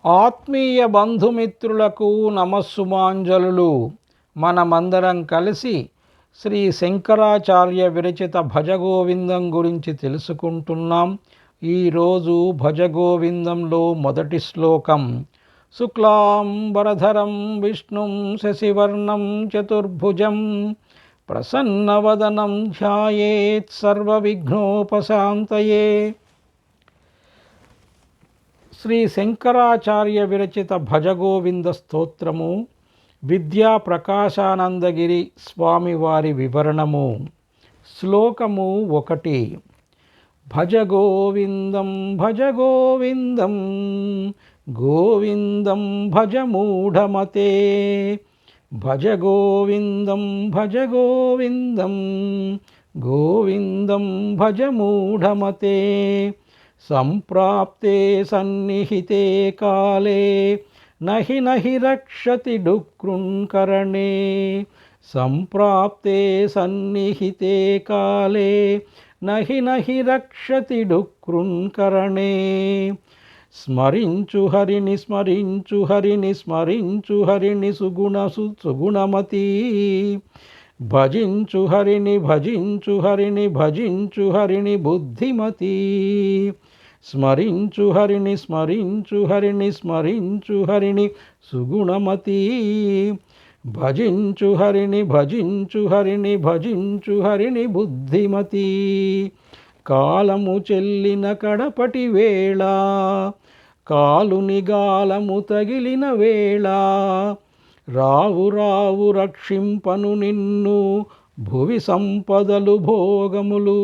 ఆత్మీయ బంధుమిత్రులకు నమస్సుమాంజలులు. మనమందరం కలిసి శ్రీ శంకరాచార్య విరచిత భజగోవిందం గురించి తెలుసుకుంటున్నాం. ఈరోజు భజగోవిందంలో మొదటి శ్లోకం. శుక్లాంబరధరం విష్ణుం శశివర్ణం చతుర్భుజం ప్రసన్నవదనం ధ్యాయేత్ సర్వవిఘ్నోపశాంతయే. శ్రీ శంకరాచార్య విరచిత భజగోవింద స్తోత్రము విద్యా ప్రకాశానందగిరి స్వామివారి వివరణము. శ్లోకము 1. భజగోవిందం భజగోవిందం గోవిందం భజమూఢమతే. భజగోవిందం భజగోవిందం గోవిందం భజమూఢమతే. సంప్రాప్తే సన్నిహితే కాలే నహి నహి రక్షతి డుక్రుంకరణే. సంప్రాప్తే సన్నిహితే కాలే నహి నహి రక్షతి డుక్రుంకరణే. స్మరించు హరిని స్మరించు హరిని స్మరించు హరిని సుగుణమతి. భజించు హరిని భజించు హరిని భజించు హరిని బుద్ధిమతి. స్మరించు హరిని స్మరించు హరిని స్మరించు హరిని సుగుణమతి. భజించు హరిని భజించు హరిని భజించు హరిని బుద్ధిమతి. కాలము చెల్లిన కడపటి వేళ కాలుని గాలము తగిలిన వేళ రావు రావు రక్షింపను నిన్ను భువి సంపదలు భోగములు.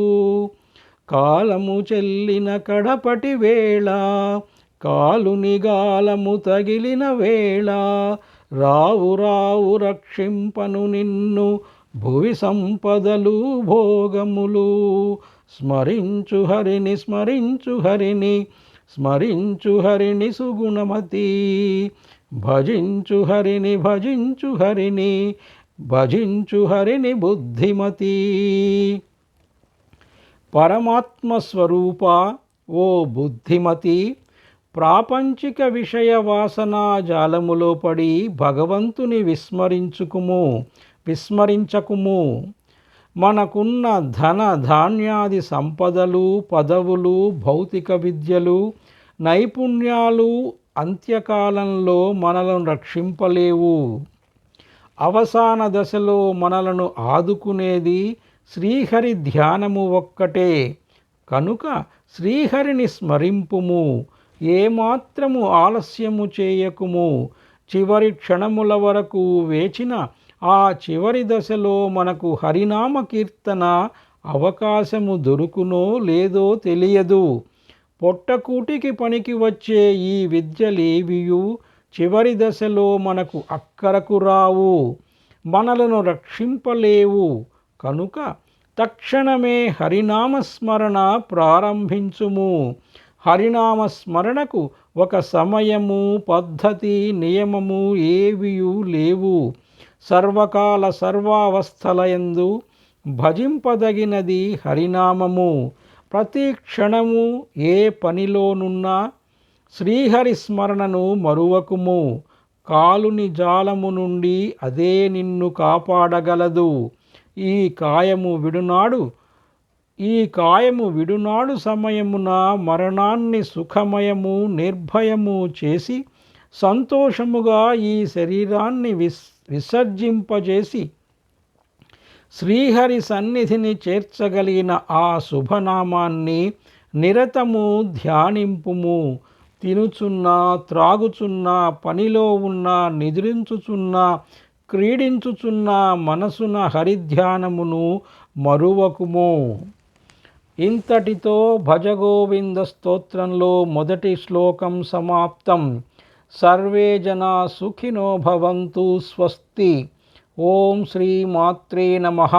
కాలము చెల్లిన కడపటి వేళ కాలుని గాలము తగిలిన వేళ రావు రావు రక్షింపను నిన్ను భువి సంపదలు భోగములు. స్మరించు హరిని స్మరించు హరిని స్మరించు హరిని సుగుణమతి. భజించు హరిని భజించు హరిని భజించు హరిని బుద్ధిమతి. పరమాత్మస్వరూప ఓ బుద్ధిమతి, ప్రాపంచిక విషయ వాసనా జాలములో పడి భగవంతుని విస్మరించకుము. మనకున్న ధన ధాన్యాది సంపదలు, పదవులు, భౌతిక విద్యలు, నైపుణ్యాలు అంత్యకాలంలో మనలను రక్షింపలేవు. అవసాన దశలో మనలను ఆదుకునేది శ్రీహరి ధ్యానము ఒక్కటే. కనుక శ్రీహరిని స్మరింపుము. ఏమాత్రము ఆలస్యము చేయకుము. చివరి క్షణముల వరకు వేచిన ఆ చివరి దశలో మనకు హరినామ కీర్తన అవకాశము దొరుకునో లేదో తెలియదు. పొట్టకూటికి పనికి వచ్చే ఈ విద్యలేవియు చివరి దశలో మనకు అక్కరకు రావు, మనలను రక్షింపలేవు. కనుక తక్షణమే హరినామస్మరణ ప్రారంభించుము. హరినామస్మరణకు ఒక సమయము, పద్ధతి, నియమము ఏవియూ లేవు. సర్వకాల సర్వావస్థలయందు భజింపదగినది హరినామము. ప్రతి క్షణము ఏ పనిలోనున్నా శ్రీహరి స్మరణను మరువకుము. కాలుని జాలము నుండి అదే నిన్ను కాపాడగలదు. ఈ కాయము విడునాడు సమయమున మరణాన్ని సుఖమయము నిర్భయము చేసి సంతోషముగా ఈ శరీరాన్ని విసర్జింపజేసి శ్రీహరి సన్నిధిని చేర్చగలిగిన ఆ శుభనామాన్ని నిరతము ధ్యానింపుము. తినుచున్నా, త్రాగుచున్నా, పనిలో ఉన్నా, నిద్రించుచున్నా, క్రీడించుచున్నా మనసున హరిధ్యానమును మరువకుము. ఇంతటితో భజగోవింద స్తోత్రంలో మొదటి శ్లోకం సమాప్తం. సర్వే జనా సుఖినో భవంతు. స్వస్తి. ఓం శ్రీ మాత్రే నమః.